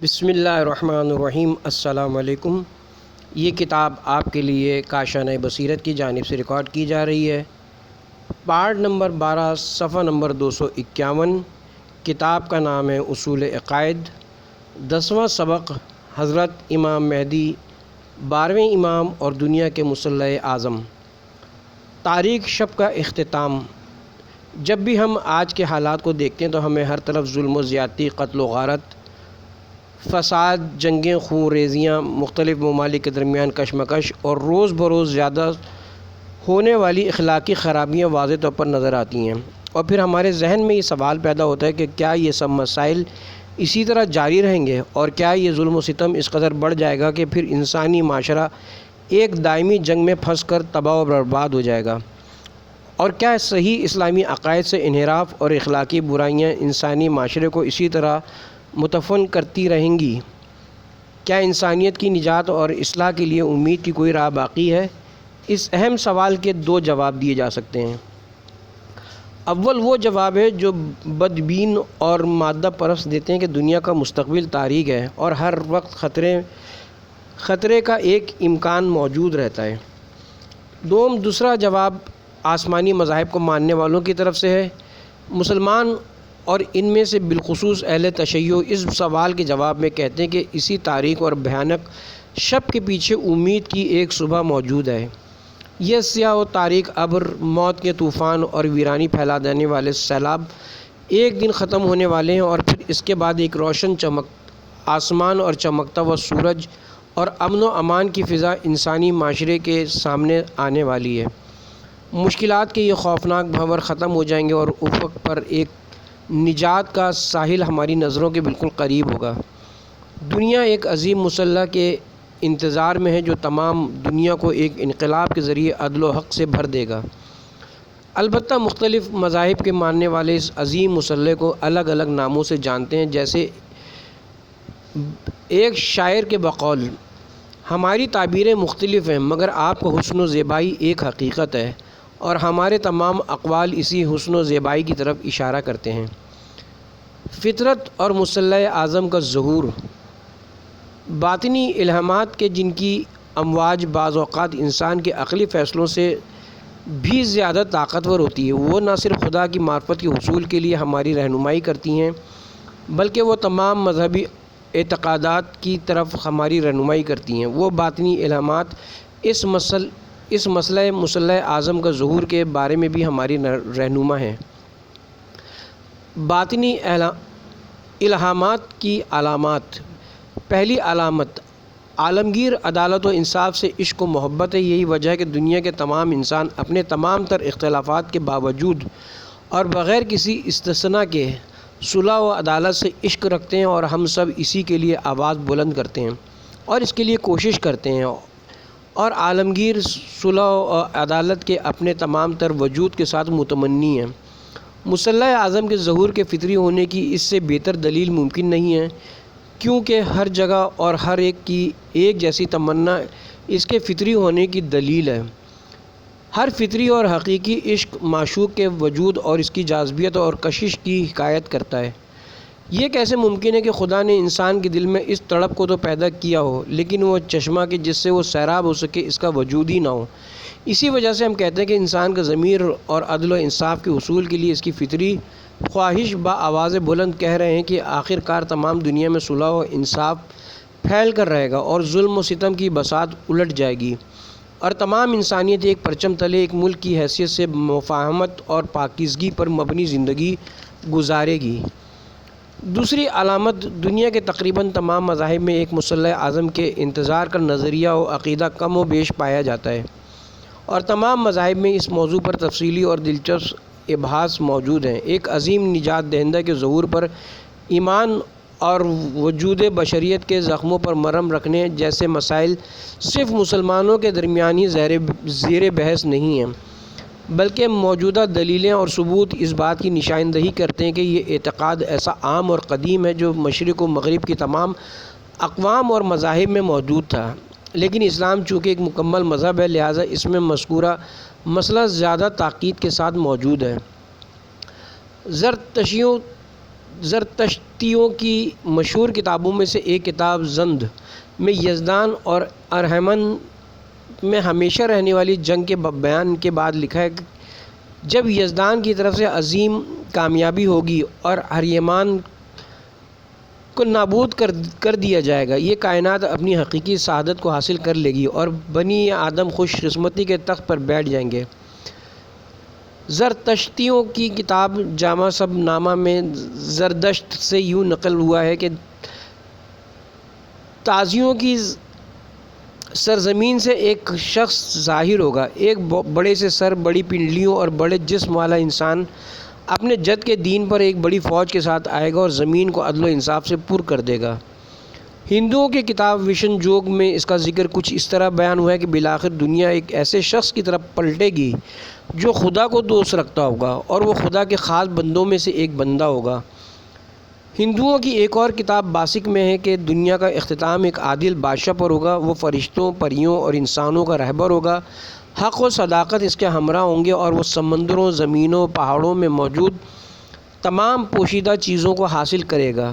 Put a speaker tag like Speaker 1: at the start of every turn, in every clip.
Speaker 1: بسم اللہ الرحمن الرحیم۔ السلام علیکم۔ یہ کتاب آپ کے لیے کاشانہ بصیرت کی جانب سے ریکارڈ کی جا رہی ہے۔ پارٹ نمبر 12 صفحہ نمبر 251۔ کتاب کا نام ہے اصول عقائد۔ 10واں سبق حضرت امام مہدی 12ویں امام اور دنیا کے مصلح اعظم۔ تاریخ شب کا اختتام۔ جب بھی ہم آج کے حالات کو دیکھتے ہیں تو ہمیں ہر طرف ظلم و زیادتی، قتل و غارت، فساد، جنگیں، خون ریزیاں، مختلف ممالک کے درمیان کشمکش اور روز بروز زیادہ ہونے والی اخلاقی خرابیاں واضح طور پر نظر آتی ہیں، اور پھر ہمارے ذہن میں یہ سوال پیدا ہوتا ہے کہ کیا یہ سب مسائل اسی طرح جاری رہیں گے، اور کیا یہ ظلم و ستم اس قدر بڑھ جائے گا کہ پھر انسانی معاشرہ ایک دائمی جنگ میں پھنس کر تباہ و برباد ہو جائے گا، اور کیا صحیح اسلامی عقائد سے انحراف اور اخلاقی برائیاں انسانی معاشرے کو اسی طرح متفن کرتی رہیں گی؟ کیا انسانیت کی نجات اور اصلاح کے لیے امید کی کوئی راہ باقی ہے؟ اس اہم سوال کے دو جواب دیے جا سکتے ہیں۔ اول وہ جواب ہے جو بدبین اور مادہ پرست دیتے ہیں کہ دنیا کا مستقبل تاریک ہے اور ہر وقت خطرے کا ایک امکان موجود رہتا ہے۔ دوسرا جواب آسمانی مذاہب کو ماننے والوں کی طرف سے ہے۔ مسلمان اور ان میں سے بالخصوص اہل تشیع اس سوال کے جواب میں کہتے ہیں کہ اسی تاریک اور بھیانک شب کے پیچھے امید کی ایک صبح موجود ہے۔ یہ سیاہ و تاریک ابر، موت کے طوفان اور ویرانی پھیلا دینے والے سیلاب ایک دن ختم ہونے والے ہیں، اور پھر اس کے بعد ایک روشن آسمان اور چمکتا ہوا سورج اور امن و امان کی فضا انسانی معاشرے کے سامنے آنے والی ہے۔ مشکلات کے یہ خوفناک بھنور ختم ہو جائیں گے اور افق پر ایک نجات کا ساحل ہماری نظروں کے بالکل قریب ہوگا۔ دنیا ایک عظیم مسلح کے انتظار میں ہے جو تمام دنیا کو ایک انقلاب کے ذریعے عدل و حق سے بھر دے گا۔ البتہ مختلف مذاہب کے ماننے والے اس عظیم مسلح کو الگ الگ ناموں سے جانتے ہیں، جیسے ایک شاعر کے بقول، ہماری تعبیریں مختلف ہیں مگر آپ کو حسن و زیبائی ایک حقیقت ہے، اور ہمارے تمام اقوال اسی حسن و زیبائی کی طرف اشارہ کرتے ہیں۔ فطرت اور مصلح اعظم کا ظہور۔ باطنی الہامات کے جن کی امواج بعض اوقات انسان کے عقلی فیصلوں سے بھی زیادہ طاقتور ہوتی ہے، وہ نہ صرف خدا کی معرفت کے حصول کے لیے ہماری رہنمائی کرتی ہیں بلکہ وہ تمام مذہبی اعتقادات کی طرف ہماری رہنمائی کرتی ہیں۔ وہ باطنی الہامات اس مسئلہ مصلح اعظم کا ظہور کے بارے میں بھی ہماری رہنما ہیں۔ باطنی الہامات کی علامات۔ پہلی علامت عالمگیر عدالت و انصاف سے عشق و محبت ہے۔ یہی وجہ ہے کہ دنیا کے تمام انسان اپنے تمام تر اختلافات کے باوجود اور بغیر کسی استثناء کے صلح و عدالت سے عشق رکھتے ہیں، اور ہم سب اسی کے لیے آواز بلند کرتے ہیں اور اس کے لیے کوشش کرتے ہیں، اور عالمگیر صلح و عدالت کے اپنے تمام تر وجود کے ساتھ متمنی ہیں۔ مصلح اعظم کے ظہور کے فطری ہونے کی اس سے بہتر دلیل ممکن نہیں ہے، کیونکہ ہر جگہ اور ہر ایک کی ایک جیسی تمنا اس کے فطری ہونے کی دلیل ہے۔ ہر فطری اور حقیقی عشق معشوق کے وجود اور اس کی جاذبیت اور کشش کی حکایت کرتا ہے۔ یہ کیسے ممکن ہے کہ خدا نے انسان کے دل میں اس تڑپ کو تو پیدا کیا ہو، لیکن وہ چشمہ کہ جس سے وہ سیراب ہو سکے اس کا وجود ہی نہ ہو؟ اسی وجہ سے ہم کہتے ہیں کہ انسان کا ضمیر اور عدل و انصاف کے حصول کے لیے اس کی فطری خواہش آواز بلند کہہ رہے ہیں کہ آخر کار تمام دنیا میں صلح و انصاف پھیل کر رہے گا اور ظلم و ستم کی بساط الٹ جائے گی، اور تمام انسانیت ایک پرچم تلے ایک ملک کی حیثیت سے مفاہمت اور پاکیزگی پر مبنی زندگی گزارے گی۔ دوسری علامت، دنیا کے تقریباً تمام مذاہب میں ایک مصلح اعظم کے انتظار کا نظریہ و عقیدہ کم و بیش پایا جاتا ہے، اور تمام مذاہب میں اس موضوع پر تفصیلی اور دلچسپ ابحاث موجود ہیں۔ ایک عظیم نجات دہندہ کے ظہور پر ایمان اور وجود بشریت کے زخموں پر مرہم رکھنے جیسے مسائل صرف مسلمانوں کے درمیان ہی زیر بحث نہیں ہیں، بلکہ موجودہ دلیلیں اور ثبوت اس بات کی نشاندہی کرتے ہیں کہ یہ اعتقاد ایسا عام اور قدیم ہے جو مشرق و مغرب کی تمام اقوام اور مذاہب میں موجود تھا، لیکن اسلام چونکہ ایک مکمل مذہب ہے لہٰذا اس میں مذکورہ مسئلہ زیادہ تاکید کے ساتھ موجود ہے۔ زرتشتیوں زرتشتیوں کی مشہور کتابوں میں سے ایک کتاب زند میں یزدان اور ارحمن میں ہمیشہ رہنے والی جنگ کے بیان کے بعد لکھا ہے کہ جب یزدان کی طرف سے عظیم کامیابی ہوگی اور ارحمان کو نابود کر دیا جائے گا، یہ کائنات اپنی حقیقی سعادت کو حاصل کر لے گی اور بنی آدم خوش قسمتی کے تخت پر بیٹھ جائیں گے۔ زرتشتیوں کی کتاب جامع سب نامہ میں زردشت سے یوں نقل ہوا ہے کہ تازیوں کی سرزمین سے ایک شخص ظاہر ہوگا، ایک بڑے سے سر، بڑی پنڈلیوں اور بڑے جسم والا انسان اپنے جد کے دین پر ایک بڑی فوج کے ساتھ آئے گا اور زمین کو عدل و انصاف سے پر کر دے گا۔ ہندوؤں کی کتاب وشن جوگ میں اس کا ذکر کچھ اس طرح بیان ہوا ہے کہ بالآخر دنیا ایک ایسے شخص کی طرف پلٹے گی جو خدا کو دوست رکھتا ہوگا اور وہ خدا کے خاص بندوں میں سے ایک بندہ ہوگا۔ ہندوؤں کی ایک اور کتاب باسق میں ہے کہ دنیا کا اختتام ایک عادل بادشاہ پر ہوگا، وہ فرشتوں، پریوں اور انسانوں کا رہبر ہوگا، حق و صداقت اس کے ہمراہ ہوں گے اور وہ سمندروں، زمینوں، پہاڑوں میں موجود تمام پوشیدہ چیزوں کو حاصل کرے گا۔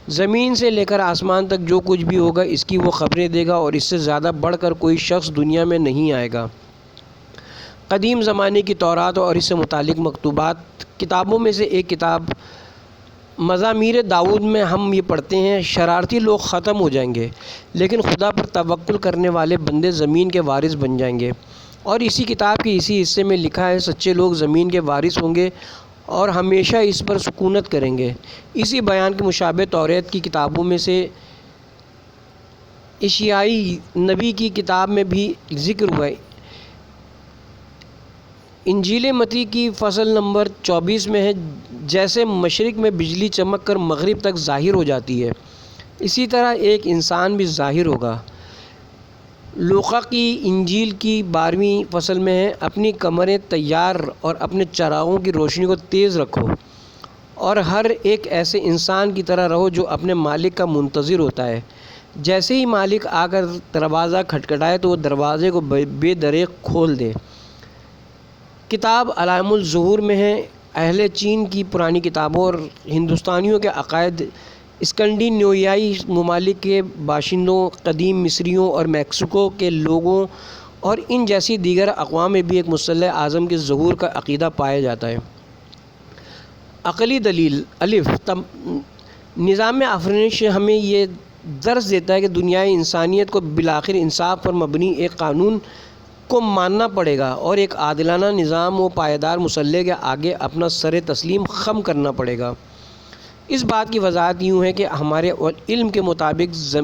Speaker 1: زمین سے لے کر آسمان تک جو کچھ بھی ہوگا اس کی وہ خبریں دے گا اور اس سے زیادہ بڑھ کر کوئی شخص دنیا میں نہیں آئے گا۔ قدیم زمانے کی تورات اور اس سے متعلق مکتوبات کتابوں میں سے ایک کتاب مزامیر داؤد میں ہم یہ پڑھتے ہیں، شرارتی لوگ ختم ہو جائیں گے لیکن خدا پر توکل کرنے والے بندے زمین کے وارث بن جائیں گے۔ اور اسی کتاب کے اسی حصے میں لکھا ہے، سچے لوگ زمین کے وارث ہوں گے اور ہمیشہ اس پر سکونت کریں گے۔ اسی بیان کے مشابہ توریت کی کتابوں میں سے اشعیائی نبی کی کتاب میں بھی ذکر ہوا ہے۔ انجیل متی کی فصل نمبر 24 میں ہے، جیسے مشرق میں بجلی چمک کر مغرب تک ظاہر ہو جاتی ہے اسی طرح ایک انسان بھی ظاہر ہوگا۔ لوقا کی انجیل کی 12ویں فصل میں ہے، اپنی کمریں تیار اور اپنے چراغوں کی روشنی کو تیز رکھو اور ہر ایک ایسے انسان کی طرح رہو جو اپنے مالک کا منتظر ہوتا ہے۔ جیسے ہی مالک آ کر دروازہ کھٹکھٹائے تو وہ دروازے کو بے دریغ کھول دے۔ کتاب علائم الظہور میں ہے۔ اہل چین کی پرانی کتابوں اور ہندوستانیوں کے عقائد اسکینڈینیویائی ممالک کے باشندوں، قدیم مصریوں اور میکسیکو کے لوگوں اور ان جیسی دیگر اقوام میں بھی ایک مسلح اعظم کے ظہور کا عقیدہ پایا جاتا ہے۔ عقلی دلیل الف نظام آفرینش ہمیں یہ درس دیتا ہے کہ دنیائے انسانیت کو بالآخر انصاف پر مبنی ایک قانون کو ماننا پڑے گا اور ایک عادلانہ نظام و پائیدار مسلح کے آگے اپنا سر تسلیم خم کرنا پڑے گا۔ اس بات کی وضاحت یوں ہے کہ ہمارے علم کے مطابق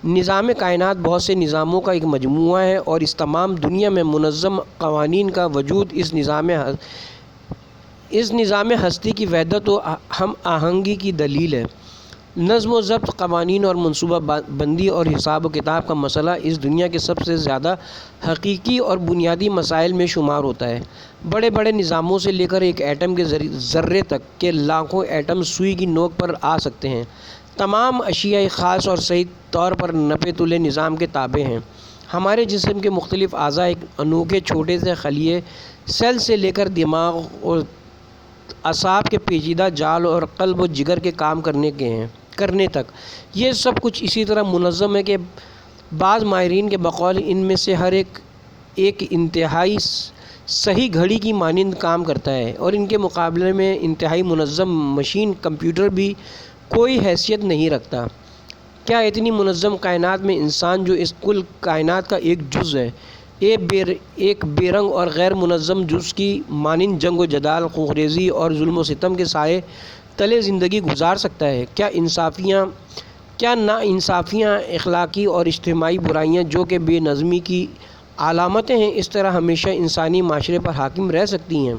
Speaker 1: نظام کائنات بہت سے نظاموں کا ایک مجموعہ ہے اور اس تمام دنیا میں منظم قوانین کا وجود اس نظام ہستی کی وحدت و ہم آہنگی کی دلیل ہے۔ نظم و ضبط، قوانین اور منصوبہ بندی اور حساب و کتاب کا مسئلہ اس دنیا کے سب سے زیادہ حقیقی اور بنیادی مسائل میں شمار ہوتا ہے۔ بڑے بڑے نظاموں سے لے کر ایک ایٹم کے ذرے تک کے لاکھوں ایٹم سوئی کی نوک پر آ سکتے ہیں۔ تمام اشیاء خاص اور صحیح طور پر نپے تلے نظام کے تابع ہیں۔ ہمارے جسم کے مختلف اعضاء ایک انوکھے چھوٹے سے خلیے سیل سے لے کر دماغ اور اعصاب کے پیچیدہ جال اور قلب و جگر کے کام کرنے تک یہ سب کچھ اسی طرح منظم ہے کہ بعض ماہرین کے بقول ان میں سے ہر ایک انتہائی صحیح گھڑی کی مانند کام کرتا ہے اور ان کے مقابلے میں انتہائی منظم مشین کمپیوٹر بھی کوئی حیثیت نہیں رکھتا۔ کیا اتنی منظم کائنات میں انسان جو اس کل کائنات کا ایک جز ہے، ایک بے رنگ اور غیر منظم جز کی مانند جنگ و جدال، خونریزی اور ظلم و ستم کے سائے تلے زندگی گزار سکتا ہے؟ کیا ناانصافیاں، اخلاقی اور اجتماعی برائیاں جو کہ بے نظمی کی علامتیں ہیں، اس طرح ہمیشہ انسانی معاشرے پر حاکم رہ سکتی ہیں؟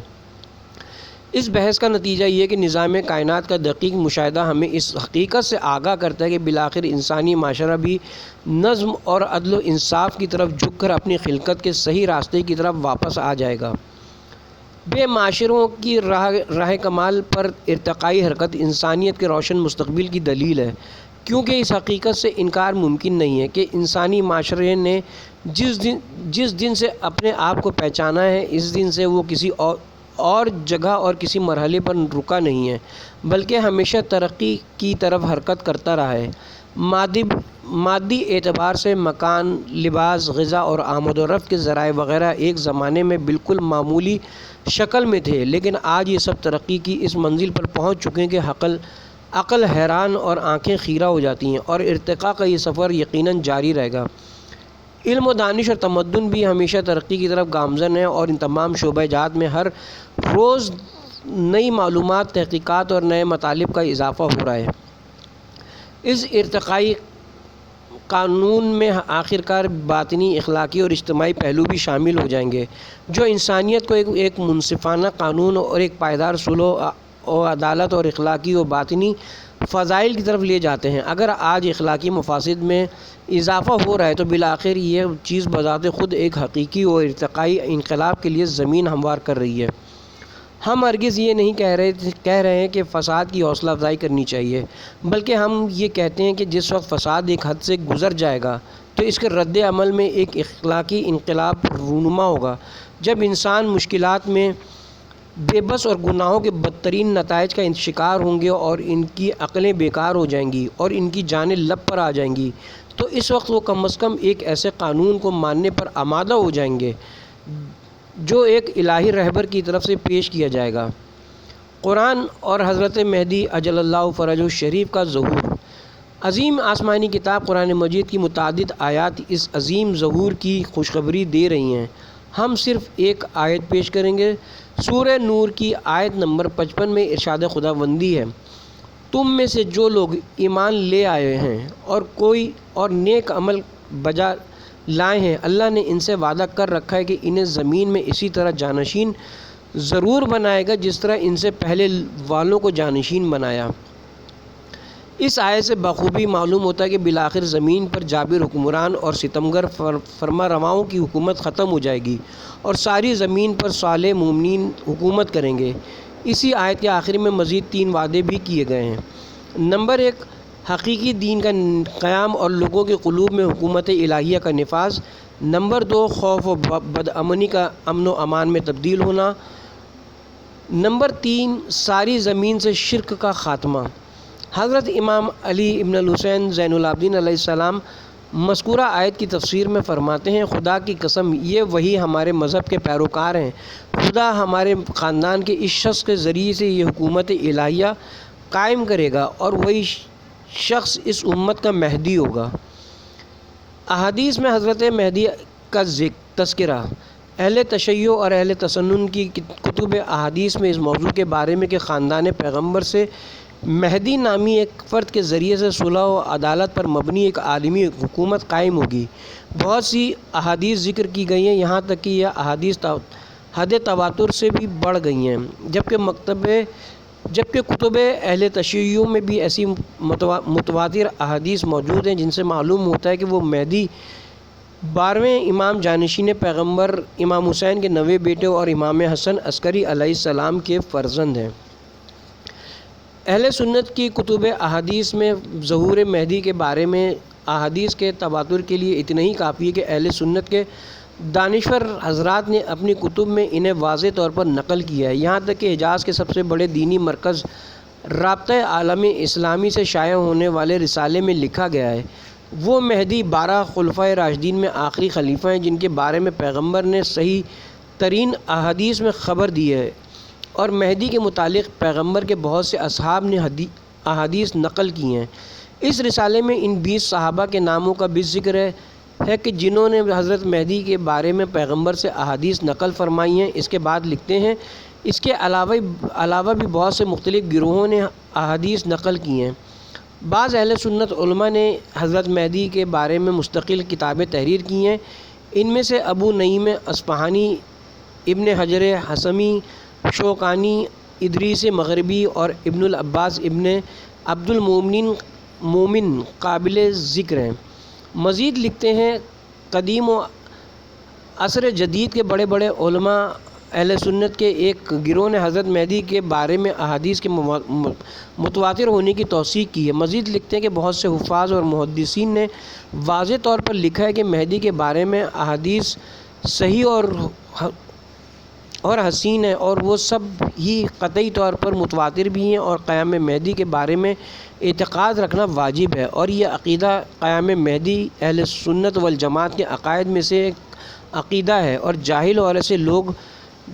Speaker 1: اس بحث کا نتیجہ یہ کہ نظام کائنات کا دقیق مشاہدہ ہمیں اس حقیقت سے آگاہ کرتا ہے کہ بالآخر انسانی معاشرہ بھی نظم اور عدل و انصاف کی طرف جھک کر اپنی خلقت کے صحیح راستے کی طرف واپس آ جائے گا۔ بے معاشروں کی راہ کمال پر ارتقائی حرکت انسانیت کے روشن مستقبل کی دلیل ہے، کیونکہ اس حقیقت سے انکار ممکن نہیں ہے کہ انسانی معاشرے نے جس دن سے اپنے آپ کو پہچانا ہے، اس دن سے وہ کسی اور جگہ اور کسی مرحلے پر رکا نہیں ہے، بلکہ ہمیشہ ترقی کی طرف حرکت کرتا رہا ہے۔ مادی اعتبار سے مکان، لباس، غذا اور آمد و رفت کے ذرائع وغیرہ ایک زمانے میں بالکل معمولی شکل میں تھے، لیکن آج یہ سب ترقی کی اس منزل پر پہنچ چکے ہیں کہ عقل حیران اور آنکھیں خیرہ ہو جاتی ہیں، اور ارتقاء کا یہ سفر یقیناً جاری رہے گا۔ علم و دانش اور تمدن بھی ہمیشہ ترقی کی طرف گامزن ہے، اور ان تمام شعبہ جات میں ہر روز نئی معلومات، تحقیقات اور نئے مطالب کا اضافہ ہو رہا ہے۔ اس ارتقائی قانون میں آخرکار باطنی، اخلاقی اور اجتماعی پہلو بھی شامل ہو جائیں گے، جو انسانیت کو ایک منصفانہ قانون اور ایک پائیدار صلح و عدالت اور اخلاقی و باطنی فضائل کی طرف لے جاتے ہیں۔ اگر آج اخلاقی مفاسد میں اضافہ ہو رہا ہے تو بالآخر یہ چیز بذات خود ایک حقیقی اور ارتقائی انقلاب کے لیے زمین ہموار کر رہی ہے۔ ہم ہرگز یہ نہیں کہہ رہے ہیں کہ فساد کی حوصلہ افزائی کرنی چاہیے، بلکہ ہم یہ کہتے ہیں کہ جس وقت فساد ایک حد سے گزر جائے گا تو اس کے رد عمل میں ایک اخلاقی انقلاب رونما ہوگا، جب انسان مشکلات میں بے بس اور گناہوں کے بدترین نتائج کا شکار ہوں گے اور ان کی عقلیں بیکار ہو جائیں گی اور ان کی جانیں لب پر آ جائیں گی، تو اس وقت وہ کم از کم ایک ایسے قانون کو ماننے پر آمادہ ہو جائیں گے جو ایک الہی رہبر کی طرف سے پیش کیا جائے گا۔ قرآن اور حضرت مہدی اجل اللہ فرجہ الشریف کا ظہور۔ عظیم آسمانی کتاب قرآن مجید کی متعدد آیات اس عظیم ظہور کی خوشخبری دے رہی ہیں۔ ہم صرف ایک آیت پیش کریں گے۔ سورہ نور کی آیت نمبر 55 میں ارشاد خداوندی ہے: تم میں سے جو لوگ ایمان لے آئے ہیں اور نیک عمل بجا لائے ہیں، اللہ نے ان سے وعدہ کر رکھا ہے کہ انہیں زمین میں اسی طرح جانشین ضرور بنائے گا جس طرح ان سے پہلے والوں کو جانشین بنایا۔ اس آیت سے بخوبی معلوم ہوتا ہے کہ بالآخر زمین پر جابر حکمران اور ستمگر فرما رواؤں کی حکومت ختم ہو جائے گی اور ساری زمین پر صالح مومنین حکومت کریں گے۔ اسی آیت کے آخر میں مزید 3 وعدے بھی کیے گئے ہیں۔ نمبر 1، حقیقی دین کا قیام اور لوگوں کے قلوب میں حکومت الہیہ کا نفاذ۔ نمبر 2، خوف و بدامنی کا امن و امان میں تبدیل ہونا۔ نمبر 3، ساری زمین سے شرک کا خاتمہ۔ حضرت امام علی ابن الحسین زین العابدین علیہ السلام مذکورہ آیت کی تفسیر میں فرماتے ہیں: خدا کی قسم، یہ وہی ہمارے مذہب کے پیروکار ہیں۔ خدا ہمارے خاندان کے اس شخص کے ذریعے سے یہ حکومت الہیہ قائم کرے گا اور وہی شخص اس امت کا مہدی ہوگا۔ احادیث میں حضرت مہدی کا تذکرہ۔ اہل تشیع اور اہل تسنن کی کتب احادیث میں اس موضوع کے بارے میں کہ خاندان پیغمبر سے مہدی نامی ایک فرد کے ذریعے سے صلح و عدالت پر مبنی ایک عالمی حکومت قائم ہوگی، بہت سی احادیث ذکر کی گئی ہیں، یہاں تک کہ یہ احادیث حد تواتر سے بھی بڑھ گئی ہیں، جبکہ کتب اہل تشیع میں بھی ایسی متواتر احادیث موجود ہیں جن سے معلوم ہوتا ہے کہ وہ مہدی 12ویں امام جانشین پیغمبر امام حسین کے 9 بیٹے اور امام حسن عسکری علیہ السلام کے فرزند ہیں۔ اہل سنت کی کتب احادیث میں ظہور مہدی کے بارے میں احادیث کے تواتر کے لیے اتنا ہی کافی ہے کہ اہل سنت کے دانشور حضرات نے اپنی کتب میں انہیں واضح طور پر نقل کیا ہے، یہاں تک کہ حجاز کے سب سے بڑے دینی مرکز رابطہ عالم اسلامی سے شائع ہونے والے رسالے میں لکھا گیا ہے: وہ مہدی 12 خلفائے راشدین میں آخری خلیفہ ہیں جن کے بارے میں پیغمبر نے صحیح ترین احادیث میں خبر دی ہے، اور مہدی کے متعلق پیغمبر کے بہت سے اصحاب نے احادیث نقل کی ہیں۔ اس رسالے میں ان 20 صحابہ کے ناموں کا بھی ذکر ہے کہ جنہوں نے حضرت مہدی کے بارے میں پیغمبر سے احادیث نقل فرمائی ہیں۔ اس کے بعد لکھتے ہیں: اس کے علاوہ بھی بہت سے مختلف گروہوں نے احادیث نقل کی ہیں۔ بعض اہل سنت علماء نے حضرت مہدی کے بارے میں مستقل کتابیں تحریر کی ہیں، ان میں سے ابو نعیم اصفہانی، ابن حجر حسمی، شوکانی، ادریس مغربی اور ابن العباس ابن عبد المومن قابل ذکر ہیں۔ مزید لکھتے ہیں: قدیم و عصر جدید کے بڑے بڑے علماء اہل سنت کے ایک گروہ نے حضرت مہدی کے بارے میں احادیث کے متواتر ہونے کی توثیق کی ہے۔ مزید لکھتے ہیں کہ بہت سے حفاظ اور محدثین نے واضح طور پر لکھا ہے کہ مہدی کے بارے میں احادیث صحیح اور اور حسین ہے، اور وہ سب ہی قطعی طور پر متواتر بھی ہیں، اور قیام مہدی کے بارے میں اعتقاد رکھنا واجب ہے، اور یہ عقیدہ قیام مہدی اہل سنت والجماعت کے عقائد میں سے ایک عقیدہ ہے، اور جاہل اور ایسے لوگ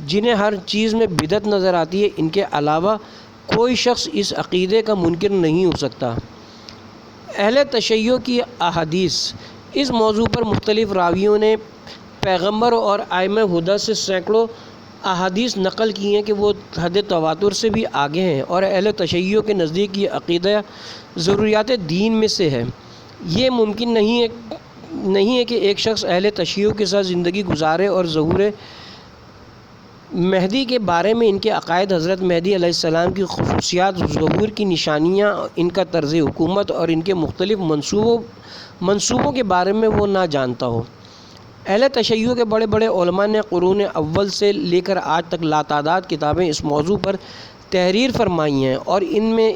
Speaker 1: جنہیں ہر چیز میں بدعت نظر آتی ہے، ان کے علاوہ کوئی شخص اس عقیدے کا منکر نہیں ہو سکتا۔ اہل تشیع کی احادیث۔ اس موضوع پر مختلف راویوں نے پیغمبر اور ائمہ ہدی سے سینکڑوں احادیث نقل کی ہیں کہ وہ حد تواتر سے بھی آگے ہیں، اور اہل تشیع کے نزدیک یہ عقیدہ ضروریات دین میں سے ہے۔ یہ ممکن نہیں ہے کہ ایک شخص اہل تشیع کے ساتھ زندگی گزارے اور ظہور مہدی کے بارے میں ان کے عقائد، حضرت مہدی علیہ السلام کی خصوصیات، ظہور کی نشانیاں، ان کا طرز حکومت اور ان کے مختلف منصوبوں کے بارے میں وہ نہ جانتا ہو۔ اہل تشیع کے بڑے بڑے علماء نے قرون اول سے لے کر آج تک لاتعداد کتابیں اس موضوع پر تحریر فرمائی ہیں، اور ان میں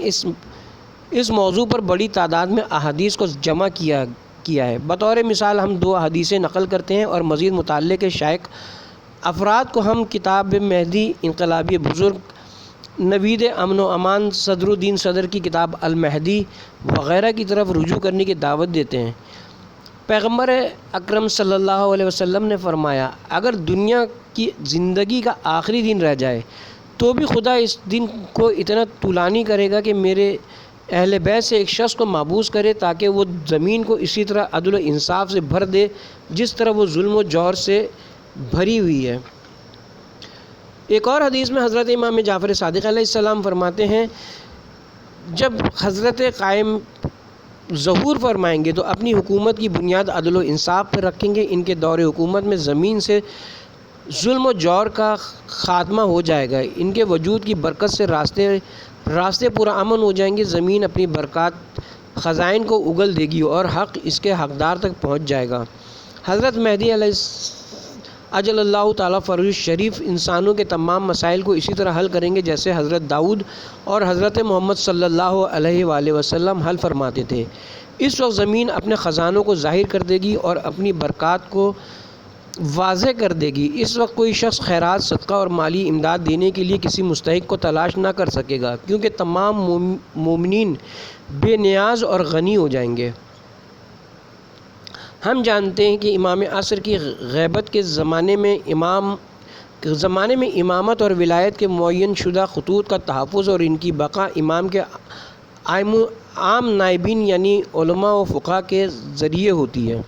Speaker 1: اس موضوع پر بڑی تعداد میں احادیث کو جمع کیا ہے۔ بطور مثال ہم 2 حدیثیں نقل کرتے ہیں، اور مزید مطالعے کے شائق افراد کو ہم کتاب مہدی انقلابی بزرگ، نوید امن و امان صدر الدین صدر کی کتاب المہدی وغیرہ کی طرف رجوع کرنے کی دعوت دیتے ہیں۔ پیغمبر اکرم صلی اللہ علیہ وسلم نے فرمایا، اگر دنیا کی زندگی کا آخری دن رہ جائے تو بھی خدا اس دن کو اتنا طولانی کرے گا کہ میرے اہل بیت سے ایک شخص کو محبوس کرے تاکہ وہ زمین کو اسی طرح عدل و انصاف سے بھر دے جس طرح وہ ظلم و جور سے بھری ہوئی ہے۔ ایک اور حدیث میں حضرت امام جعفر صادق علیہ السلام فرماتے ہیں، جب حضرت قائم ظہور فرمائیں گے تو اپنی حکومت کی بنیاد عدل و انصاف پر رکھیں گے۔ ان کے دور حکومت میں زمین سے ظلم و جور کا خاتمہ ہو جائے گا، ان کے وجود کی برکت سے راستے پرامن ہو جائیں گے، زمین اپنی برکات خزائن کو اگل دے گی اور حق اس کے حقدار تک پہنچ جائے گا۔ حضرت مہدی علیہ اجل اللہ تعالیٰ فرج شریف انسانوں کے تمام مسائل کو اسی طرح حل کریں گے جیسے حضرت داؤد اور حضرت محمد صلی اللہ علیہ وآلہ وسلم حل فرماتے تھے۔ اس وقت زمین اپنے خزانوں کو ظاہر کر دے گی اور اپنی برکات کو واضح کر دے گی۔ اس وقت کوئی شخص خیرات، صدقہ اور مالی امداد دینے کے لیے کسی مستحق کو تلاش نہ کر سکے گا، کیونکہ تمام مومنین بے نیاز اور غنی ہو جائیں گے۔ ہم جانتے ہیں کہ امام عصر کی غیبت کے زمانے میں امامت اور ولایت کے معین شدہ خطوط کا تحفظ اور ان کی بقا امام کے عام نائبین یعنی علماء و فقہاء کے ذریعے ہوتی ہے۔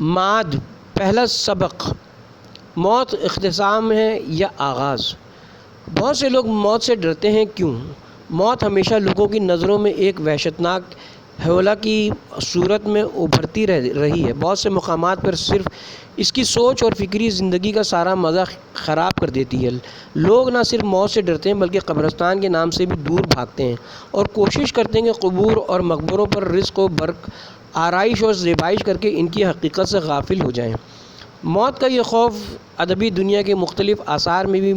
Speaker 1: معاد، پہلا سبق، موت اختتام ہے یا آغاز؟ بہت سے لوگ موت سے ڈرتے ہیں، کیوں؟ موت ہمیشہ لوگوں کی نظروں میں ایک وحشتناک ہولہ کی صورت میں ابھرتی رہی ہے۔ بہت سے مقامات پر صرف اس کی سوچ اور فکری زندگی کا سارا مزہ خراب کر دیتی ہے۔ لوگ نہ صرف موت سے ڈرتے ہیں بلکہ قبرستان کے نام سے بھی دور بھاگتے ہیں اور کوشش کرتے ہیں کہ قبور اور مقبروں پر رزق و برق آرائش اور زیبائش کر کے ان کی حقیقت سے غافل ہو جائیں۔ موت کا یہ خوف ادبی دنیا کے مختلف آثار میں بھی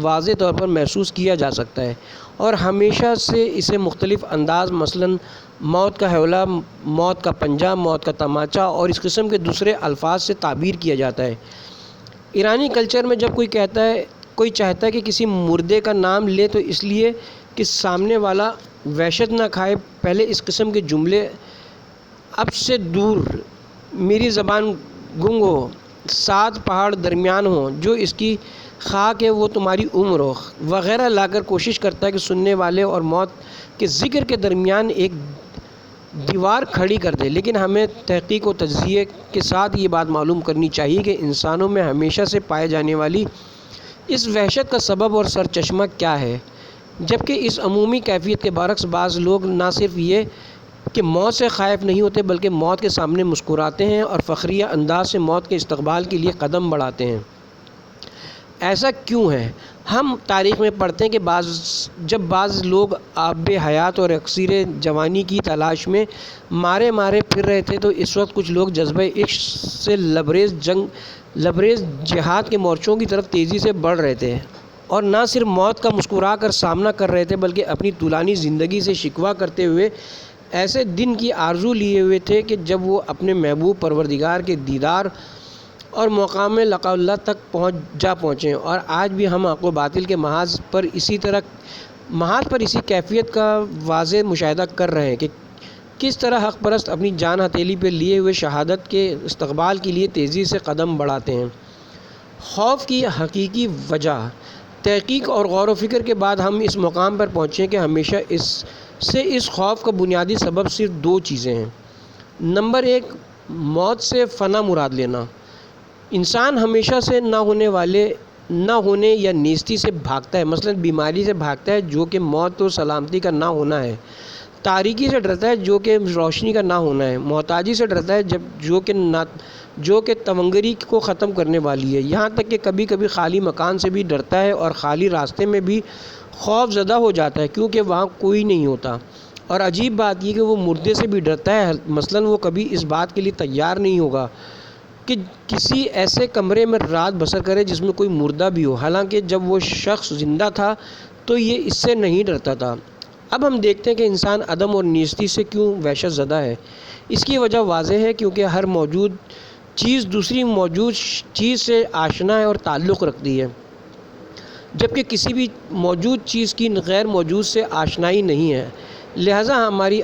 Speaker 1: واضح طور پر محسوس کیا جا سکتا ہے، اور ہمیشہ سے اسے مختلف انداز مثلاً موت کا ہولہ، موت کا پنجہ، موت کا تماچا اور اس قسم کے دوسرے الفاظ سے تعبیر کیا جاتا ہے۔ ایرانی کلچر میں جب کوئی چاہتا ہے کہ کسی مردے کا نام لے تو اس لیے کہ سامنے والا وحشت نہ کھائے، پہلے اس قسم کے جملے اب سے دور، میری زبان گنگ ہو، 7 پہاڑ درمیان ہوں، جو اس کی خاک ہے وہ تمہاری عمر ہو وغیرہ لا کر کوشش کرتا ہے کہ سننے والے اور موت کے ذکر کے درمیان ایک دیوار کھڑی کر دے۔ لیکن ہمیں تحقیق و تجزیے کے ساتھ یہ بات معلوم کرنی چاہیے کہ انسانوں میں ہمیشہ سے پائے جانے والی اس وحشت کا سبب اور سرچشمہ کیا ہے، جبکہ اس عمومی کیفیت کے برعکس بعض لوگ نہ صرف یہ کہ موت سے خائف نہیں ہوتے بلکہ موت کے سامنے مسکراتے ہیں اور فخریہ انداز سے موت کے استقبال کے لیے قدم بڑھاتے ہیں۔ ایسا کیوں ہے؟ ہم تاریخ میں پڑھتے ہیں کہ جب بعض لوگ آب حیات اور اکسیر جوانی کی تلاش میں مارے پھر رہے تھے تو اس وقت کچھ لوگ جذبہ عشق سے لبریز جہاد کے مورچوں کی طرف تیزی سے بڑھ رہے تھے، اور نہ صرف موت کا مسکرا کر سامنا کر رہے تھے بلکہ اپنی طولانی زندگی سے شکوہ کرتے ہوئے ایسے دن کی آرزو لیے ہوئے تھے کہ جب وہ اپنے محبوب پروردگار کے دیدار اور مقام لقاء اللہ تک پہنچیں، اور آج بھی ہم حق و باطل کے محاذ پر اسی کیفیت کا واضح مشاہدہ کر رہے ہیں کہ کس طرح حق پرست اپنی جان ہتھیلی پہ لیے ہوئے شہادت کے استقبال کے لیے تیزی سے قدم بڑھاتے ہیں۔ خوف کی حقیقی وجہ تحقیق اور غور و فکر کے بعد ہم اس مقام پر پہنچے کہ ہمیشہ اس خوف کا بنیادی سبب صرف دو چیزیں ہیں۔ نمبر ایک، موت سے فنا مراد لینا۔ انسان ہمیشہ سے نہ ہونے یا نیستی سے بھاگتا ہے، مثلا بیماری سے بھاگتا ہے جو کہ موت و سلامتی کا نہ ہونا ہے، تاریکی سے ڈرتا ہے جو کہ روشنی کا نہ ہونا ہے، محتاجی سے ڈرتا ہے جو کہ تونگری کو ختم کرنے والی ہے، یہاں تک کہ کبھی کبھی خالی مکان سے بھی ڈرتا ہے اور خالی راستے میں بھی خوف زدہ ہو جاتا ہے کیونکہ وہاں کوئی نہیں ہوتا۔ اور عجیب بات یہ کہ وہ مردے سے بھی ڈرتا ہے، مثلا وہ کبھی اس بات کے لیے تیار نہیں ہوگا کہ کسی ایسے کمرے میں رات بسر کرے جس میں کوئی مردہ بھی ہو، حالانکہ جب وہ شخص زندہ تھا تو یہ اس سے نہیں ڈرتا تھا۔ اب ہم دیکھتے ہیں کہ انسان عدم اور نیستی سے کیوں وحشت زدہ ہے۔ اس کی وجہ واضح ہے، کیونکہ ہر موجود چیز دوسری موجود چیز سے آشنا ہے اور تعلق رکھتی ہے، جبکہ کسی بھی موجود چیز کی غیر موجود سے آشنائی نہیں ہے، لہٰذا ہماری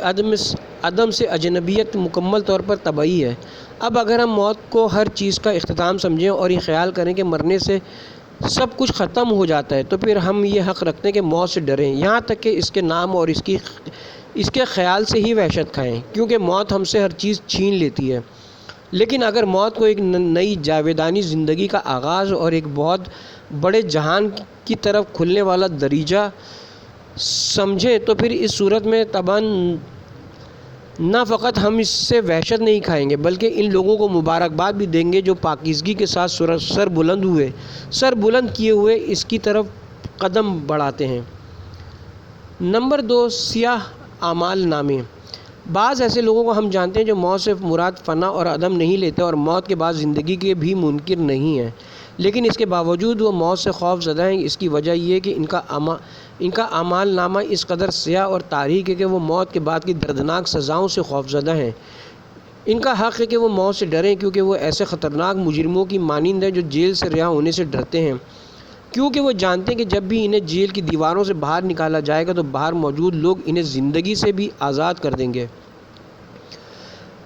Speaker 1: عدم سے اجنبیت مکمل طور پر طبعی ہے۔ اب اگر ہم موت کو ہر چیز کا اختتام سمجھیں اور یہ خیال کریں کہ مرنے سے سب کچھ ختم ہو جاتا ہے، تو پھر ہم یہ حق رکھتے ہیں کہ موت سے ڈریں، یہاں تک کہ اس کے نام اور اس کے خیال سے ہی وحشت کھائیں، کیونکہ موت ہم سے ہر چیز چھین لیتی ہے۔ لیکن اگر موت کو ایک نئی جاویدانی زندگی کا آغاز اور ایک بہت بڑے جہان کی طرف کھلنے والا دریچہ سمجھیں تو پھر اس صورت میں طبعاً نہ فقط ہم اس سے وحشت نہیں کھائیں گے بلکہ ان لوگوں کو مبارکباد بھی دیں گے جو پاکیزگی کے ساتھ سر بلند کیے ہوئے اس کی طرف قدم بڑھاتے ہیں۔ نمبر دو، سیاہ اعمال نامے۔ بعض ایسے لوگوں کو ہم جانتے ہیں جو موت سے مراد فنا اور عدم نہیں لیتے اور موت کے بعد زندگی کے بھی منکر نہیں ہیں، لیکن اس کے باوجود وہ موت سے خوف زدہ ہیں۔ اس کی وجہ یہ ہے کہ ان کا اعمال نامہ اس قدر سیاہ اور تاریک ہے کہ وہ موت کے بعد کی دردناک سزاؤں سے خوف زدہ ہیں۔ ان کا حق ہے کہ وہ موت سے ڈریں، کیونکہ وہ ایسے خطرناک مجرموں کی مانند ہیں جو جیل سے رہا ہونے سے ڈرتے ہیں، کیونکہ وہ جانتے ہیں کہ جب بھی انہیں جیل کی دیواروں سے باہر نکالا جائے گا تو باہر موجود لوگ انہیں زندگی سے بھی آزاد کر دیں گے۔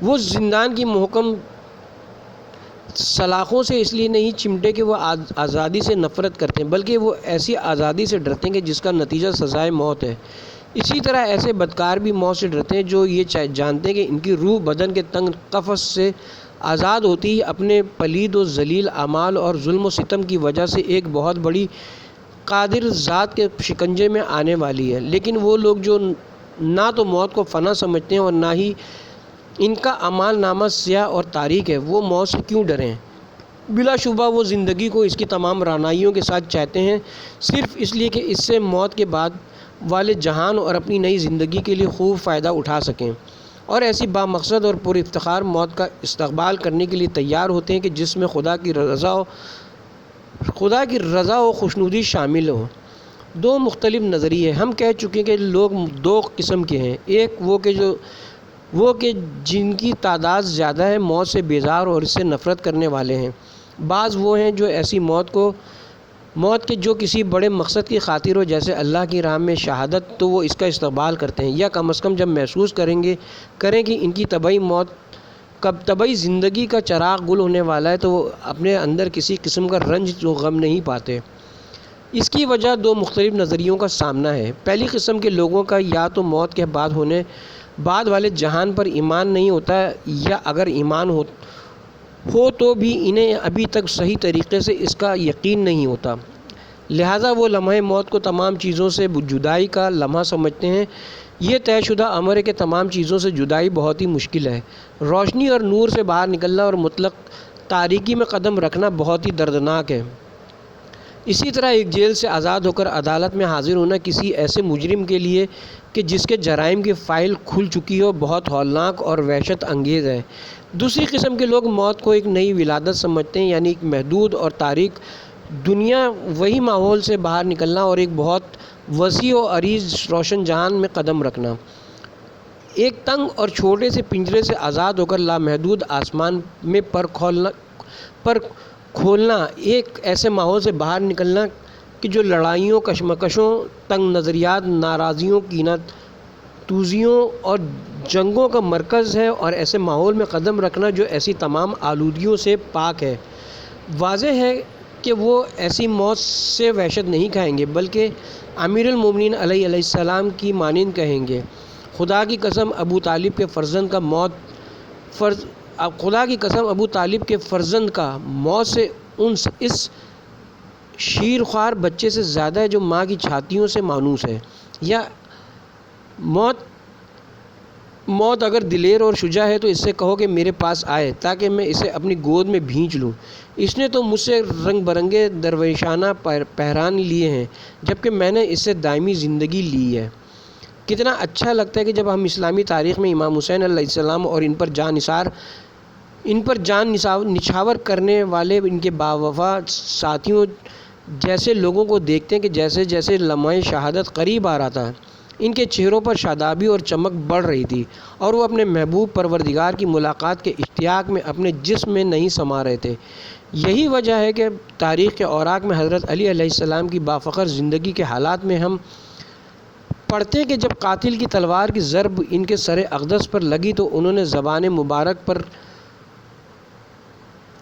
Speaker 1: وہ زندان کی محکم سلاخوں سے اس لیے نہیں چمٹے کہ وہ آزادی سے نفرت کرتے ہیں، بلکہ وہ ایسی آزادی سے ڈرتے ہیں کہ جس کا نتیجہ سزائے موت ہے۔ اسی طرح ایسے بدکار بھی موت سے ڈرتے ہیں جو یہ جانتے ہیں کہ ان کی روح بدن کے تنگ قفس سے آزاد ہوتی ہی اپنے پلید و ذلیل اعمال اور ظلم و ستم کی وجہ سے ایک بہت بڑی قادر ذات کے شکنجے میں آنے والی ہے۔ لیکن وہ لوگ جو نہ تو موت کو فنا سمجھتے ہیں اور نہ ہی ان کا اعمال نامہ سیاہ اور تاریک ہے، وہ موت سے کیوں ڈریں؟ بلا شبہ وہ زندگی کو اس کی تمام رعنائیوں کے ساتھ چاہتے ہیں، صرف اس لیے کہ اس سے موت کے بعد والے جہان اور اپنی نئی زندگی کے لیے خوب فائدہ اٹھا سکیں، اور ایسی بامقصد اور پر افتخار موت کا استقبال کرنے کے لیے تیار ہوتے ہیں کہ جس میں خدا کی رضا و خوشنودی شامل ہو۔ دو مختلف نظریے۔ ہم کہہ چکے ہیں کہ لوگ دو قسم کے ہیں، ایک وہ کہ جن کی تعداد زیادہ ہے، موت سے بیزار اور اس سے نفرت کرنے والے ہیں۔ بعض وہ ہیں جو ایسی موت کے جو کسی بڑے مقصد کی خاطر ہو، جیسے اللہ کی راہ میں شہادت، تو وہ اس کا استقبال کرتے ہیں، یا کم از کم جب محسوس کریں کہ ان کی طبعی زندگی کا چراغ گل ہونے والا ہے تو وہ اپنے اندر کسی قسم کا رنج و غم نہیں پاتے۔ اس کی وجہ دو مختلف نظریوں کا سامنا ہے۔ پہلی قسم کے لوگوں کا یا تو موت کے بعد والے جہان پر ایمان نہیں ہوتا، یا اگر ایمان ہو تو بھی انہیں ابھی تک صحیح طریقے سے اس کا یقین نہیں ہوتا، لہٰذا وہ لمحہ موت کو تمام چیزوں سے جدائی کا لمحہ سمجھتے ہیں۔ یہ طے شدہ امر ہے کہ تمام چیزوں سے جدائی بہت ہی مشکل ہے، روشنی اور نور سے باہر نکلنا اور مطلق تاریکی میں قدم رکھنا بہت ہی دردناک ہے۔ اسی طرح ایک جیل سے آزاد ہو کر عدالت میں حاضر ہونا کسی ایسے مجرم کے لیے کہ جس کے جرائم کی فائل کھل چکی ہو بہت ہولناک اور وحشت انگیز ہے۔ دوسری قسم کے لوگ موت کو ایک نئی ولادت سمجھتے ہیں، یعنی ایک محدود اور تاریک دنیا، وہی ماحول سے باہر نکلنا اور ایک بہت وسیع و عریض روشن جہان میں قدم رکھنا، ایک تنگ اور چھوٹے سے پنجرے سے آزاد ہو کر لامحدود آسمان میں پر پر کھولنا، ایک ایسے ماحول سے باہر نکلنا کہ جو لڑائیوں، کشمکشوں، تنگ نظریات، ناراضیوں، کینہ توزیوں اور جنگوں کا مرکز ہے، اور ایسے ماحول میں قدم رکھنا جو ایسی تمام آلودگیوں سے پاک ہے۔ واضح ہے کہ وہ ایسی موت سے وحشت نہیں کھائیں گے، بلکہ امیر المومنین علیہ السلام کی مانند کہیں گے، خدا کی قسم ابو طالب کے فرزند کا موت سے اس شیرخوار بچے سے زیادہ ہے جو ماں کی چھاتیوں سے مانوس ہے۔ یا موت اگر دلیر اور شجاع ہے تو اس سے کہو کہ میرے پاس آئے تاکہ میں اسے اپنی گود میں بھینچ لوں۔ اس نے تو مجھ سے رنگ برنگے درویشانہ پہران لیے ہیں، جبکہ میں نے اس سے دائمی زندگی لی ہے۔ کتنا اچھا لگتا ہے کہ جب ہم اسلامی تاریخ میں امام حسین علیہ السلام اور ان پر جان نچھاور کرنے والے ان کے باوفا ساتھیوں جیسے لوگوں کو دیکھتے ہیں کہ جیسے جیسے لمحہ شہادت قریب آ رہا تھا، ان کے چہروں پر شادابی اور چمک بڑھ رہی تھی، اور وہ اپنے محبوب پروردگار کی ملاقات کے اشتیاق میں اپنے جسم میں نہیں سما رہے تھے۔ یہی وجہ ہے کہ تاریخ کے اوراق میں حضرت علی علیہ السلام کی بافخر زندگی کے حالات میں ہم پڑھتے ہیں کہ جب قاتل کی تلوار کی ضرب ان کے سر اقدس پر لگی تو انہوں نے زبان مبارک پر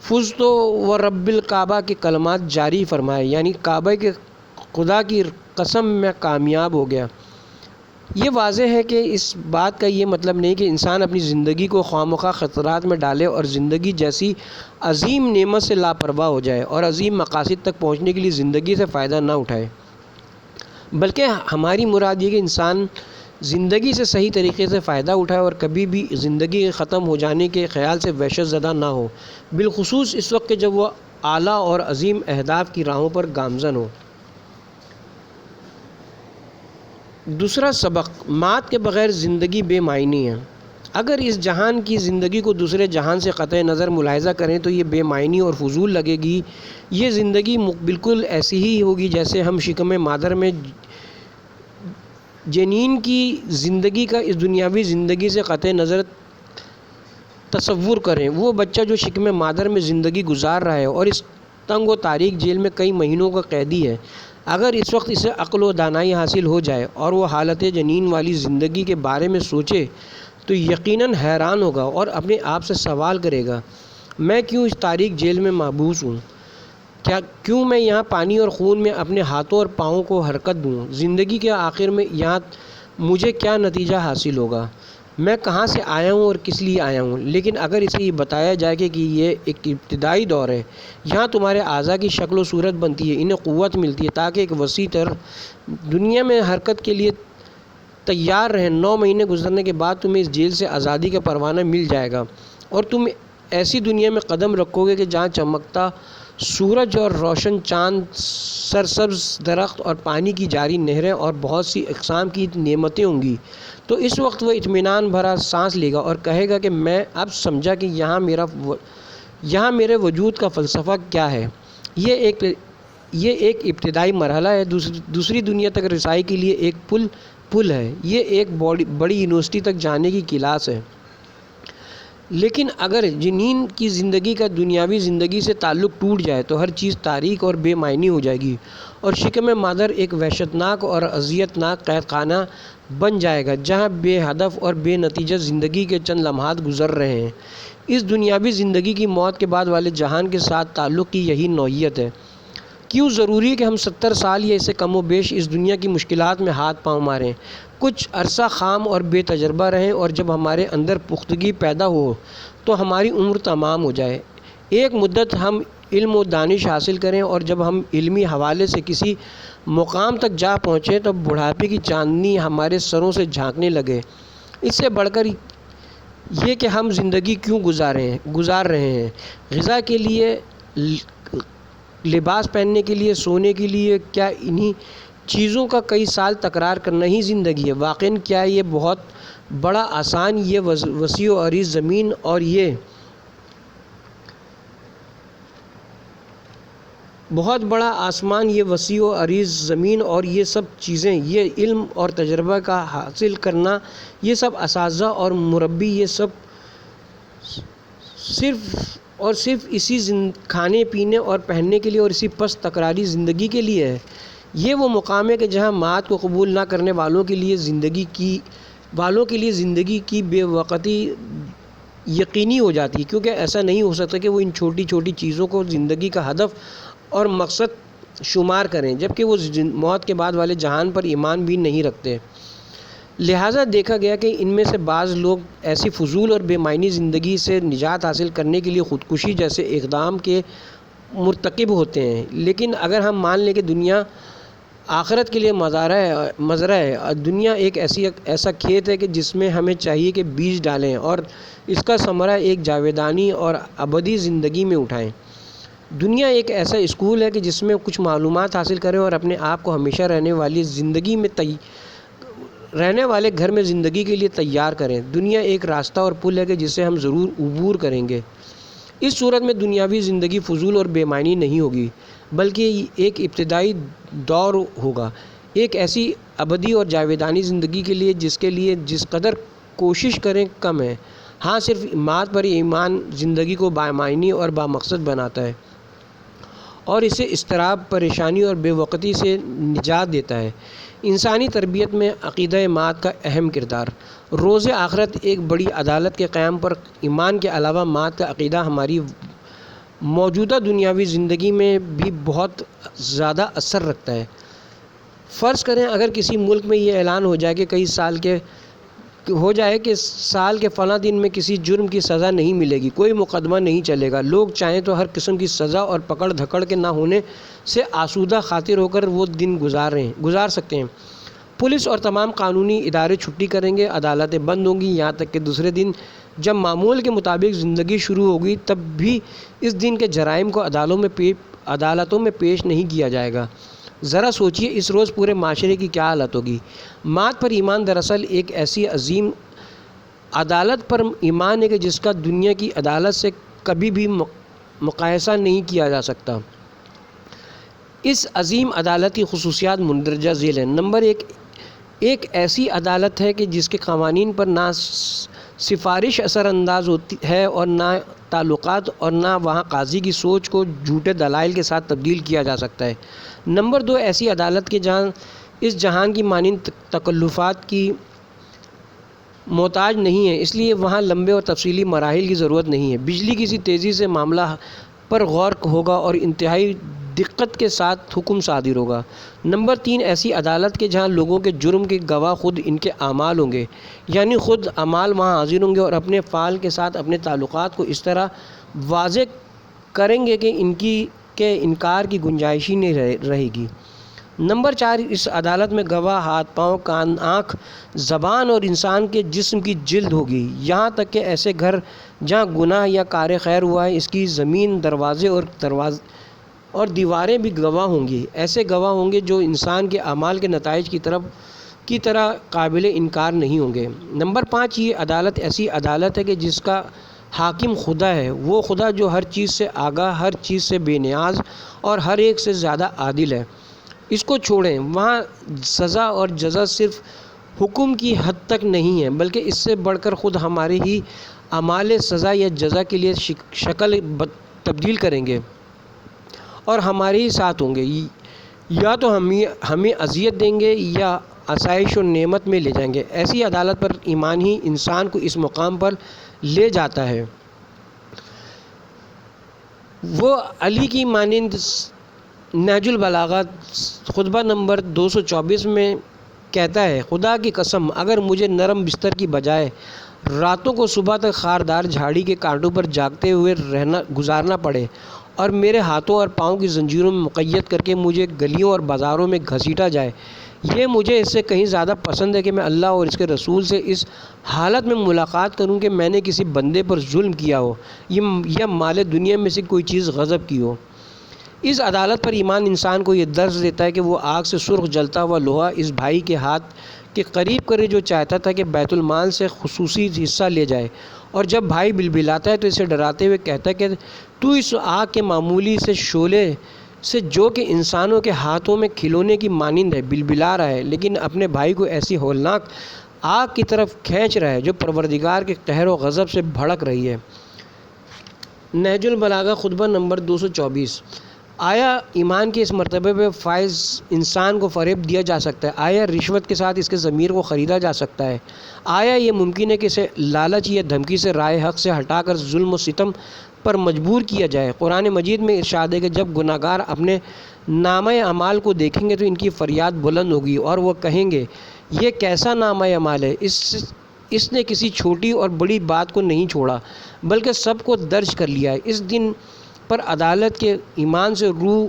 Speaker 1: فزت و رب الکعبہ کے کلمات جاری فرمائے، یعنی کعبہ کے خدا کی قسم میں کامیاب ہو گیا۔ یہ واضح ہے کہ اس بات کا یہ مطلب نہیں کہ انسان اپنی زندگی کو خواہ مخواہ خطرات میں ڈالے اور زندگی جیسی عظیم نعمت سے لاپرواہ ہو جائے اور عظیم مقاصد تک پہنچنے کے لیے زندگی سے فائدہ نہ اٹھائے، بلکہ ہماری مراد یہ کہ انسان زندگی سے صحیح طریقے سے فائدہ اٹھائے اور کبھی بھی زندگی کے ختم ہو جانے کے خیال سے وحشت زدہ نہ ہو، بالخصوص اس وقت کہ جب وہ اعلیٰ اور عظیم اہداف کی راہوں پر گامزن ہو۔ دوسرا سبق، مات کے بغیر زندگی بے معنی ہے۔ اگر اس جہان کی زندگی کو دوسرے جہان سے قطع نظر ملاحظہ کریں تو یہ بے معنی اور فضول لگے گی۔ یہ زندگی بالکل ایسی ہی ہوگی جیسے ہم شکم مادر میں جنین کی زندگی کا اس دنیاوی زندگی سے قطع نظر تصور کریں۔ وہ بچہ جو شکم مادر میں زندگی گزار رہا ہے اور اس تنگ و تاریک جیل میں کئی مہینوں کا قیدی ہے، اگر اس وقت اسے عقل و دانائی حاصل ہو جائے اور وہ حالت جنین والی زندگی کے بارے میں سوچے تو یقیناً حیران ہوگا اور اپنے آپ سے سوال کرے گا، میں کیوں اس تاریک جیل میں محبوس ہوں؟ کیوں میں یہاں پانی اور خون میں اپنے ہاتھوں اور پاؤں کو حرکت دوں؟ زندگی کے آخر میں یہاں مجھے کیا نتیجہ حاصل ہوگا؟ میں کہاں سے آیا ہوں اور کس لیے آیا ہوں؟ لیکن اگر اسے یہ بتایا جائے کہ یہ ایک ابتدائی دور ہے، یہاں تمہارے اعضاء کی شکل و صورت بنتی ہے، انہیں قوت ملتی ہے تاکہ ایک وسیع تر دنیا میں حرکت کے لیے تیار رہیں، 9 مہینے گزرنے کے بعد تمہیں اس جیل سے آزادی کا پروانہ مل جائے گا اور تم ایسی دنیا میں قدم رکھو گے کہ جہاں چمکتا سورج اور روشن چاند، سرسبز درخت اور پانی کی جاری نہریں اور بہت سی اقسام کی نعمتیں ہوں گی۔ تو اس وقت وہ اطمینان بھرا سانس لے گا اور کہے گا کہ میں اب سمجھا کہ یہاں میرے وجود کا فلسفہ کیا ہے۔ یہ ایک ابتدائی مرحلہ ہے، دوسری دنیا تک رسائی کے لیے ایک پل ہے، یہ ایک بڑی یونیورسٹی تک جانے کی کلاس ہے۔ لیکن اگر جنین کی زندگی کا دنیاوی زندگی سے تعلق ٹوٹ جائے تو ہر چیز تاریک اور بے معنی ہو جائے گی اور شکم مادر ایک وحشتناک اور اذیت ناک قید خانہ بن جائے گا جہاں بے ہدف اور بے نتیجہ زندگی کے چند لمحات گزر رہے ہیں۔ اس دنیاوی زندگی کی موت کے بعد والے جہان کے ساتھ تعلق کی یہی نوعیت ہے۔ کیوں ضروری ہے کہ ہم 70 سال یا اس سے کم و بیش اس دنیا کی مشکلات میں ہاتھ پاؤں ماریں، کچھ عرصہ خام اور بے تجربہ رہیں اور جب ہمارے اندر پختگی پیدا ہو تو ہماری عمر تمام ہو جائے، ایک مدت ہم علم و دانش حاصل کریں اور جب ہم علمی حوالے سے کسی مقام تک جا پہنچیں تو بڑھاپے کی چاندنی ہمارے سروں سے جھانکنے لگے۔ اس سے بڑھ کر یہ کہ ہم زندگی کیوں گزار رہے ہیں، غذا کے لیے، لباس پہننے کے لیے، سونے کے لیے، کیا انہی چیزوں کا کئی سال تکرار کرنا ہی زندگی ہے؟ واقعاً کیا یہ بہت بڑا آسان، یہ وسیع و عریض زمین اور یہ بہت بڑا آسمان، یہ وسیع و عریض زمین اور یہ سب چیزیں، یہ علم اور تجربہ کا حاصل کرنا، یہ سب اساتذہ اور مربی، یہ سب صرف اور صرف اسی کھانے پینے اور پہننے کے لیے اور اسی پست تکراری زندگی کے لیے ہے۔ یہ وہ مقام ہے کہ جہاں مات کو قبول نہ کرنے والوں کے لیے زندگی کی بے وقتی یقینی ہو جاتی ہے، کیونکہ ایسا نہیں ہو سکتا کہ وہ ان چھوٹی چھوٹی چیزوں کو زندگی کا ہدف اور مقصد شمار کریں، جبکہ وہ موت کے بعد والے جہان پر ایمان بھی نہیں رکھتے۔ لہٰذا دیکھا گیا کہ ان میں سے بعض لوگ ایسی فضول اور بے معنی زندگی سے نجات حاصل کرنے کے لیے خودکشی جیسے اقدام کے مرتکب ہوتے ہیں۔ لیکن اگر ہم مان لیں کہ دنیا آخرت کے لیے مزرعہ ہے، دنیا ایک ایسا کھیت ہے کہ جس میں ہمیں چاہیے کہ بیج ڈالیں اور اس کا ثمرہ ایک جاویدانی اور ابدی زندگی میں اٹھائیں۔ دنیا ایک ایسا اسکول ہے کہ جس میں کچھ معلومات حاصل کریں اور اپنے آپ کو ہمیشہ رہنے والے گھر میں زندگی کے لیے تیار کریں۔ دنیا ایک راستہ اور پل ہے کہ جسے ہم ضرور عبور کریں گے۔ اس صورت میں دنیاوی زندگی فضول اور بے معنی نہیں ہوگی، بلکہ ایک ابتدائی دور ہوگا، ایک ایسی ابدی اور جاویدانی زندگی کے لیے جس قدر کوشش کریں کم ہے۔ ہاں، صرف مات پر ایمان زندگی کو بامعنی اور بامقصد بناتا ہے اور اسے اضطراب، پریشانی اور بے وقتی سے نجات دیتا ہے۔ انسانی تربیت میں عقیدہ مات کا اہم کردار۔ روز آخرت ایک بڑی عدالت کے قیام پر ایمان کے علاوہ مات کا عقیدہ ہماری موجودہ دنیاوی زندگی میں بھی بہت زیادہ اثر رکھتا ہے۔ فرض کریں اگر کسی ملک میں یہ اعلان ہو جائے کہ سال کے فلاں دن میں کسی جرم کی سزا نہیں ملے گی، کوئی مقدمہ نہیں چلے گا، لوگ چاہیں تو ہر قسم کی سزا اور پکڑ دھکڑ کے نہ ہونے سے آسودہ خاطر ہو کر وہ دن گزار سکتے ہیں۔ پولیس اور تمام قانونی ادارے چھٹی کریں گے، عدالتیں بند ہوں گی، یہاں تک کہ دوسرے دن جب معمول کے مطابق زندگی شروع ہوگی تب بھی اس دن کے جرائم کو عدالتوں میں پیش نہیں کیا جائے گا۔ ذرا سوچئے اس روز پورے معاشرے کی کیا حالت ہوگی۔ مات پر ایمان دراصل ایک ایسی عظیم عدالت پر ایمان ہے کہ جس کا دنیا کی عدالت سے کبھی بھی مقایسہ نہیں کیا جا سکتا۔ اس عظیم عدالت کی خصوصیات مندرجہ ذیل ہیں۔ نمبر ایک ایسی عدالت ہے کہ جس کے قوانین پر نہ سفارش اثر انداز ہوتی ہے اور نہ تعلقات اور نہ وہاں قاضی کی سوچ کو جھوٹے دلائل کے ساتھ تبدیل کیا جا سکتا ہے۔ نمبر دو، ایسی عدالت کے جہاں اس جہان کی مانند تکلفات کی محتاج نہیں ہے، اس لیے وہاں لمبے اور تفصیلی مراحل کی ضرورت نہیں ہے۔ بجلی کسی تیزی سے معاملہ پر غور ہوگا اور انتہائی دقت کے ساتھ حکم صادر ہوگا۔ نمبر تین، ایسی عدالت کے جہاں لوگوں کے جرم کے گواہ خود ان کے اعمال ہوں گے، یعنی خود اعمال وہاں حاضر ہوں گے اور اپنے فعل کے ساتھ اپنے تعلقات کو اس طرح واضح کریں گے کہ ان کی انکار کی گنجائش ہی نہیں رہے گی۔ نمبر چار، اس عدالت میں گواہ ہاتھ، پاؤں، کان، آنکھ، زبان اور انسان کے جسم کی جلد ہوگی، یہاں تک کہ ایسے گھر جہاں گناہ یا کار خیر ہوا ہے اس کی زمین، دروازے اور دیواریں بھی گواہ ہوں گی۔ ایسے گواہ ہوں گے جو انسان کے اعمال کے نتائج کی طرح قابل انکار نہیں ہوں گے۔ نمبر پانچ، یہ عدالت ایسی عدالت ہے کہ جس کا حاکم خدا ہے، وہ خدا جو ہر چیز سے آگاہ، ہر چیز سے بے نیاز اور ہر ایک سے زیادہ عادل ہے۔ اس کو چھوڑیں، وہاں سزا اور جزا صرف حکم کی حد تک نہیں ہے، بلکہ اس سے بڑھ کر خود ہمارے ہی اعمال سزا یا جزا کے لیے شکل تبدیل کریں گے اور ہمارے ہی ساتھ ہوں گے، یا تو ہمیں اذیت دیں گے یا آسائش و نعمت میں لے جائیں گے۔ ایسی عدالت پر ایمان ہی انسان کو اس مقام پر لے جاتا ہے۔ وہ علی کی مانند نہج البلاغہ خطبہ نمبر 224 میں کہتا ہے، خدا کی قسم اگر مجھے نرم بستر کی بجائے راتوں کو صبح تک خاردار جھاڑی کے کانٹوں پر جاگتے ہوئے گزارنا پڑے اور میرے ہاتھوں اور پاؤں کی زنجیروں میں مقید کر کے مجھے گلیوں اور بازاروں میں گھسیٹا جائے، یہ مجھے اس سے کہیں زیادہ پسند ہے کہ میں اللہ اور اس کے رسول سے اس حالت میں ملاقات کروں کہ میں نے کسی بندے پر ظلم کیا ہو یا مال دنیا میں سے کوئی چیز غصب کی ہو۔ اس عدالت پر ایمان انسان کو یہ درس دیتا ہے کہ وہ آگ سے سرخ جلتا ہوا لوہا اس بھائی کے ہاتھ کے قریب کرے جو چاہتا تھا کہ بیت المال سے خصوصی حصہ لے جائے، اور جب بھائی بلبلاتا ہے تو اسے ڈراتے ہوئے کہتا ہے کہ تو اس آگ کے معمولی سے شعلے سے جو کہ انسانوں کے ہاتھوں میں کھلونے کی مانند ہے بلبلا رہا ہے، لیکن اپنے بھائی کو ایسی ہولناک آگ کی طرف کھینچ رہا ہے جو پروردگار کے قہر و غضب سے بھڑک رہی ہے۔ نہج البلاغہ خطبہ نمبر 224۔ آیا ایمان کے اس مرتبے پہ فائز انسان کو فریب دیا جا سکتا ہے؟ آیا رشوت کے ساتھ اس کے ضمیر کو خریدا جا سکتا ہے؟ آیا یہ ممکن ہے کہ اسے لالچ یا دھمکی سے رائے حق سے ہٹا کر ظلم و ستم پر مجبور کیا جائے؟ قرآن مجید میں ارشاد ہے کہ جب گناہ گار اپنے نامہ اعمال کو دیکھیں گے تو ان کی فریاد بلند ہوگی اور وہ کہیں گے یہ کیسا نامہ اعمال ہے، اس نے کسی چھوٹی اور بڑی بات کو نہیں چھوڑا بلکہ سب کو درج کر لیا ہے۔ اس دن پر عدالت کے ایمان سے روح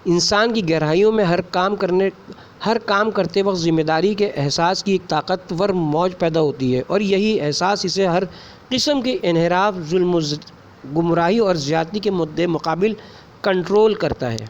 Speaker 1: انسان کی گہرائیوں میں ہر کام کرتے وقت ذمہ داری کے احساس کی ایک طاقتور موج پیدا ہوتی ہے، اور یہی احساس اسے ہر قسم کے انحراف، ظلم و گمراہی اور زیادتی کے مقابل کنٹرول کرتا ہے۔